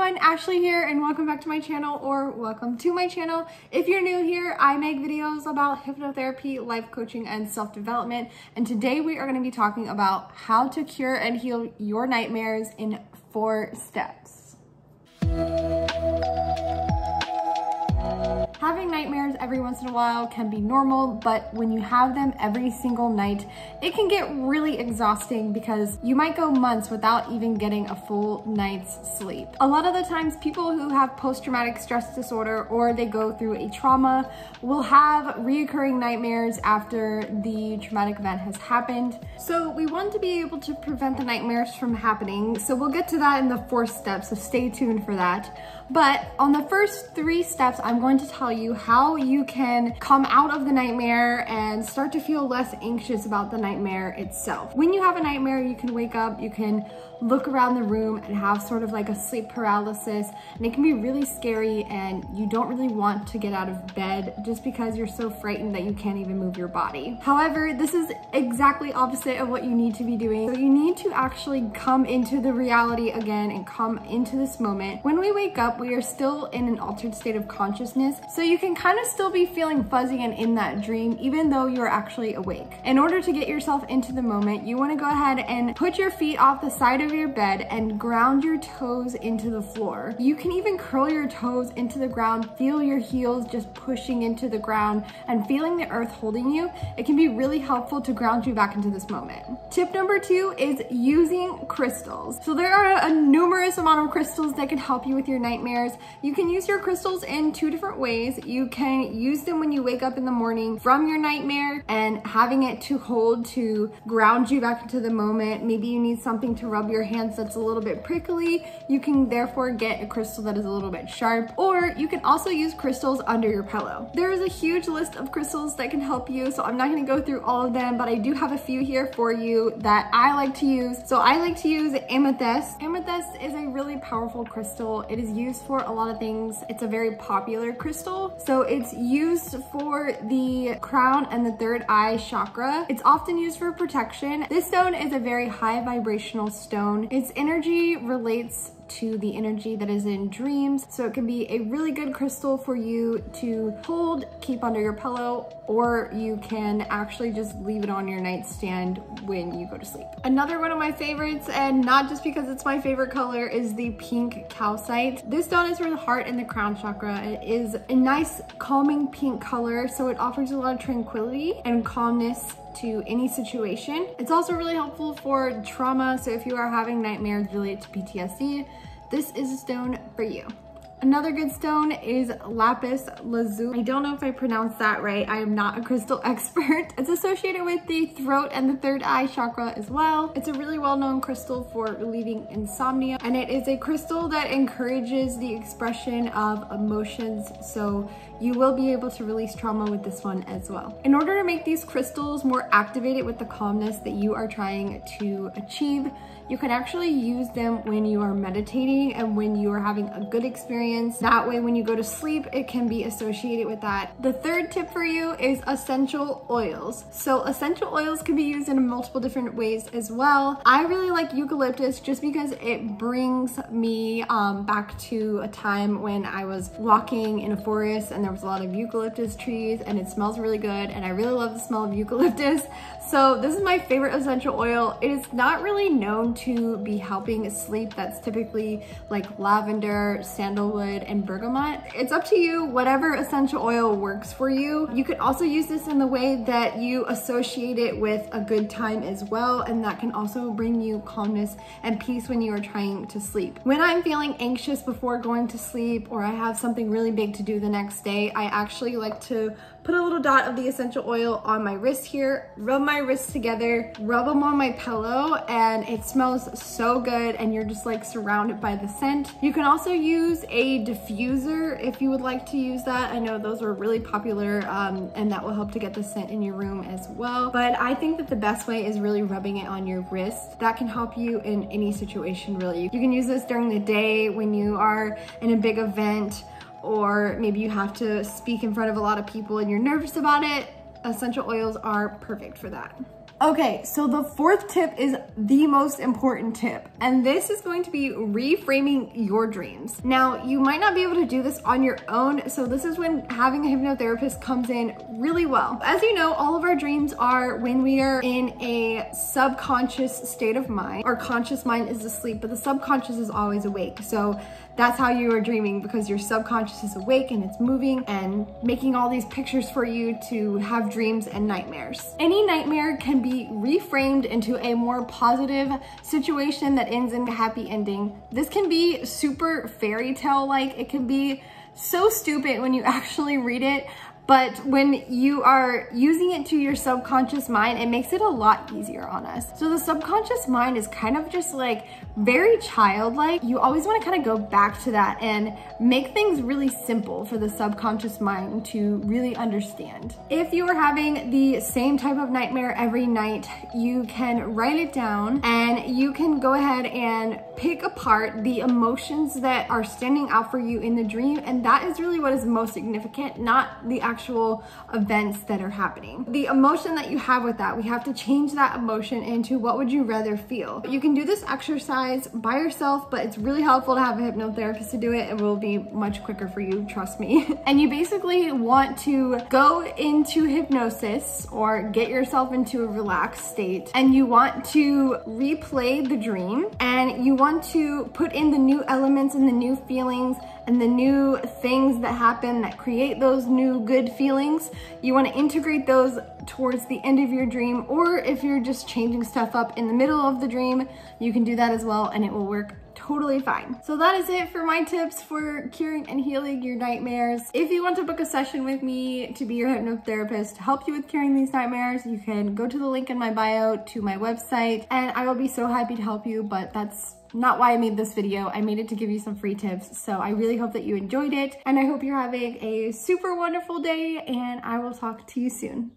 everyone, Ashley here and welcome back to my channel, or welcome to my channel. If you're new here, I make videos about hypnotherapy, life coaching, and self-development. And today we are going to be talking about how to cure and heal your nightmares in 4 steps. Having nightmares every once in a while can be normal, but when you have them every single night, it can get really exhausting because you might go months without even getting a full night's sleep. A lot of the times people who have post-traumatic stress disorder or they go through a trauma will have reoccurring nightmares after the traumatic event has happened. So we want to be able to prevent the nightmares from happening. So we'll get to that in the 4th step, so stay tuned for that. But on the first 3 steps, I'm going to tell you how you can come out of the nightmare and start to feel less anxious about the nightmare itself. When you have a nightmare, you can wake up, you can look around the room and have sort of like a sleep paralysis, and it can be really scary and you don't really want to get out of bed just because you're so frightened that you can't even move your body. However, this is exactly opposite of what you need to be doing. So you need to actually come into the reality again and come into this moment. When we wake up, we are still in an altered state of consciousness, so you can kind of still be feeling fuzzy and in that dream even though you're actually awake. In order to get yourself into the moment, you want to go ahead and put your feet off the side of your bed and ground your toes into the floor. You can even curl your toes into the ground, feel your heels just pushing into the ground and feeling the earth holding you. It can be really helpful to ground you back into this moment. Tip number 2 is using crystals. So there are a numerous amount of crystals that can help you with your nightmares. You can use your crystals in 2 different ways. You can use them when you wake up in the morning from your nightmare and having it to hold to ground you back into the moment. Maybe you need something to rub your hands that's a little bit prickly. You can therefore get a crystal that is a little bit sharp, or you can also use crystals under your pillow. There is a huge list of crystals that can help you, so I'm not going to go through all of them, but I do have a few here for you that I like to use. So I like to use amethyst. Amethyst is a really powerful crystal. It is used for a lot of things. It's a very popular crystal. So it's used for the crown and the 3rd eye chakra. It's often used for protection. This stone is a very high vibrational stone. Its energy relates to the energy that is in dreams. So it can be a really good crystal for you to hold, keep under your pillow, or you can actually just leave it on your nightstand when you go to sleep. Another one of my favorites, and not just because it's my favorite color, is the pink calcite. This stone is for the heart and the crown chakra. It is a nice calming pink color, so it offers a lot of tranquility and calmness to any situation. It's also really helpful for trauma, so if you are having nightmares related to PTSD, this is a stone for you. Another good stone is lapis lazuli. I don't know if I pronounced that right. I am not a crystal expert. It's associated with the throat and the 3rd eye chakra as well. It's a really well-known crystal for relieving insomnia, and it is a crystal that encourages the expression of emotions, so you will be able to release trauma with this one as well. In order to make these crystals more activated with the calmness that you are trying to achieve, you can actually use them when you are meditating and when you are having a good experience. That way, when you go to sleep, it can be associated with that. The 3rd tip for you is essential oils. So essential oils can be used in multiple different ways as well. I really like eucalyptus just because it brings me back to a time when I was walking in a forest and there was a lot of eucalyptus trees and it smells really good, and I really love the smell of eucalyptus. So this is my favorite essential oil. It is not really known to be helping sleep. That's typically like lavender, sandalwood, and bergamot. It's up to you, whatever essential oil works for you. You could also use this in the way that you associate it with a good time as well, and that can also bring you calmness and peace when you are trying to sleep. When I'm feeling anxious before going to sleep, or I have something really big to do the next day, I actually like to put a little dot of the essential oil on my wrist here, rub my wrists together, rub them on my pillow, and it smells so good and you're just like surrounded by the scent. You can also use a diffuser if you would like to use that. I know those are really popular and that will help to get the scent in your room as well. But I think that the best way is really rubbing it on your wrist. That can help you in any situation really. You can use this during the day when you are in a big event, or maybe you have to speak in front of a lot of people and you're nervous about it. Essential oils are perfect for that. Okay, so the fourth tip is the most important tip, and this is going to be reframing your dreams. Now, you might not be able to do this on your own, so this is when having a hypnotherapist comes in really well. As you know, all of our dreams are when we are in a subconscious state of mind. Our conscious mind is asleep, but the subconscious is always awake. So that's how you are dreaming, because your subconscious is awake and it's moving and making all these pictures for you to have dreams and nightmares. Any nightmare can be reframed into a more positive situation that ends in a happy ending. This can be super fairy tale-like. It can be so stupid when you actually read it, but when you are using it to your subconscious mind, it makes it a lot easier on us. So the subconscious mind is kind of just like very childlike. You always want to kind of go back to that and make things really simple for the subconscious mind to really understand. If you are having the same type of nightmare every night, you can write it down and you can go ahead and pick apart the emotions that are standing out for you in the dream, and that is really what is most significant, not the actual events that are happening. The emotion that you have with that, we have to change that emotion into what would you rather feel. You can do this exercise by yourself, but it's really helpful to have a hypnotherapist to do it. It will be much quicker for you, trust me. And you basically want to go into hypnosis or get yourself into a relaxed state, and you want to replay the dream, and you want to put in the new elements and the new feelings and the new things that happen that create those new good feelings. You want to integrate those towards the end of your dream, or if you're just changing stuff up in the middle of the dream, you can do that as well, and it will work totally fine. So that is it for my tips for curing and healing your nightmares. If you want to book a session with me to be your hypnotherapist to help you with curing these nightmares, you can go to the link in my bio to my website, and I will be so happy to help you, but that's not why I made this video. I made it to give you some free tips. So I really hope that you enjoyed it, and I hope you're having a super wonderful day, and I will talk to you soon.